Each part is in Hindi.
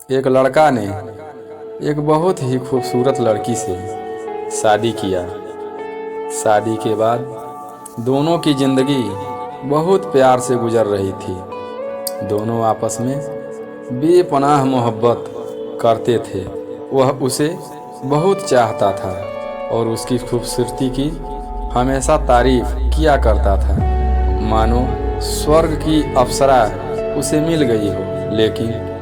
एक लड़का ने एक बहुत ही खूबसूरत लड़की से शादी किया। शादी के बाद दोनों की ज़िंदगी बहुत प्यार से गुजर रही थी। दोनों आपस में बेपनाह मोहब्बत करते थे। वह उसे बहुत चाहता था और उसकी खूबसूरती की हमेशा तारीफ किया करता था, मानो स्वर्ग की अप्सरा उसे मिल गई हो। लेकिन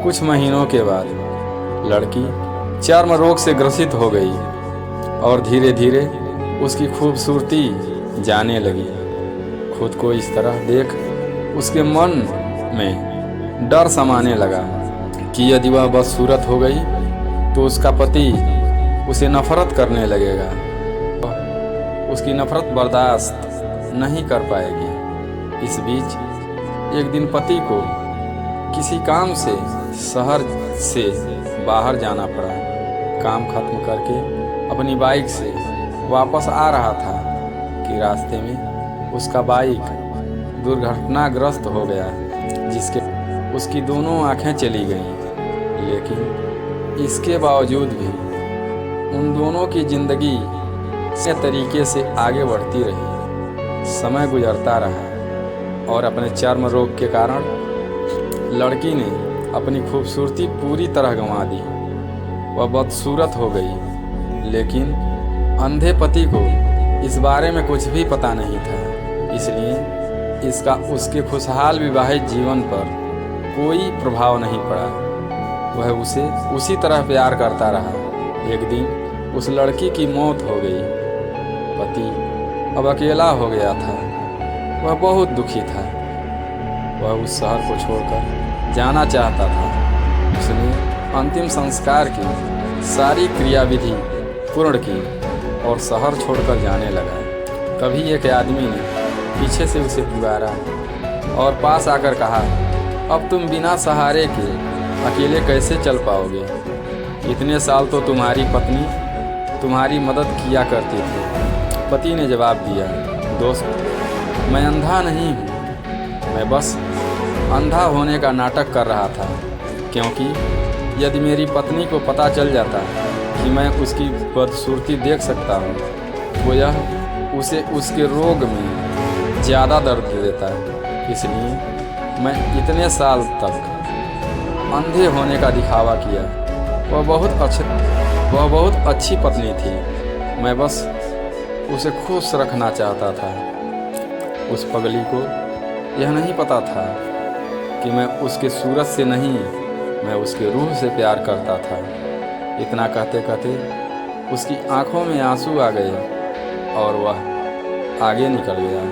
कुछ महीनों के बाद लड़की चर्म रोग से ग्रसित हो गई और धीरे धीरे उसकी खूबसूरती जाने लगी। खुद को इस तरह देख उसके मन में डर समाने लगा कि यदि वह बदसूरत हो गई तो उसका पति उसे नफरत करने लगेगा। उसकी नफरत बर्दाश्त नहीं कर पाएगी। इस बीच एक दिन पति को किसी काम से शहर से बाहर जाना पड़ा। काम खत्म करके अपनी बाइक से वापस आ रहा था कि रास्ते में उसका बाइक दुर्घटनाग्रस्त हो गया, जिसके उसकी दोनों आंखें चली गईं। लेकिन इसके बावजूद भी उन दोनों की ज़िंदगी इसी तरीके से आगे बढ़ती रही। समय गुजरता रहा और अपने चर्म रोग के कारण लड़की ने अपनी खूबसूरती पूरी तरह गंवा दी। वह बदसूरत हो गई, लेकिन अंधे पति को इस बारे में कुछ भी पता नहीं था। इसलिए इसका उसके खुशहाल विवाहित जीवन पर कोई प्रभाव नहीं पड़ा। वह उसे उसी तरह प्यार करता रहा। एक दिन उस लड़की की मौत हो गई। पति अब अकेला हो गया था। वह बहुत दुखी था। वह उस शहर को छोड़कर जाना चाहता था। उसने अंतिम संस्कार की सारी क्रियाविधि पूर्ण की और शहर छोड़कर जाने लगा। तभी एक आदमी ने पीछे से उसे पुकारा और पास आकर कहा, अब तुम बिना सहारे के अकेले कैसे चल पाओगे? इतने साल तो तुम्हारी पत्नी तुम्हारी मदद किया करती थी। पति ने जवाब दिया, दोस्त, मैं अंधा नहीं हूँ। मैं बस अंधा होने का नाटक कर रहा था, क्योंकि यदि मेरी पत्नी को पता चल जाता कि मैं उसकी बदसूरती देख सकता हूँ तो यह उसे उसके रोग में ज़्यादा दर्द दे देता। इसलिए मैं इतने साल तक अंधे होने का दिखावा किया। वह बहुत अच्छी पत्नी थी। मैं बस उसे खुश रखना चाहता था। उस पगली को यह नहीं पता था कि मैं उसके सूरत से नहीं, मैं उसके रूह से प्यार करता था। इतना कहते कहते उसकी आंखों में आंसू आ गए और वह आगे निकल गया।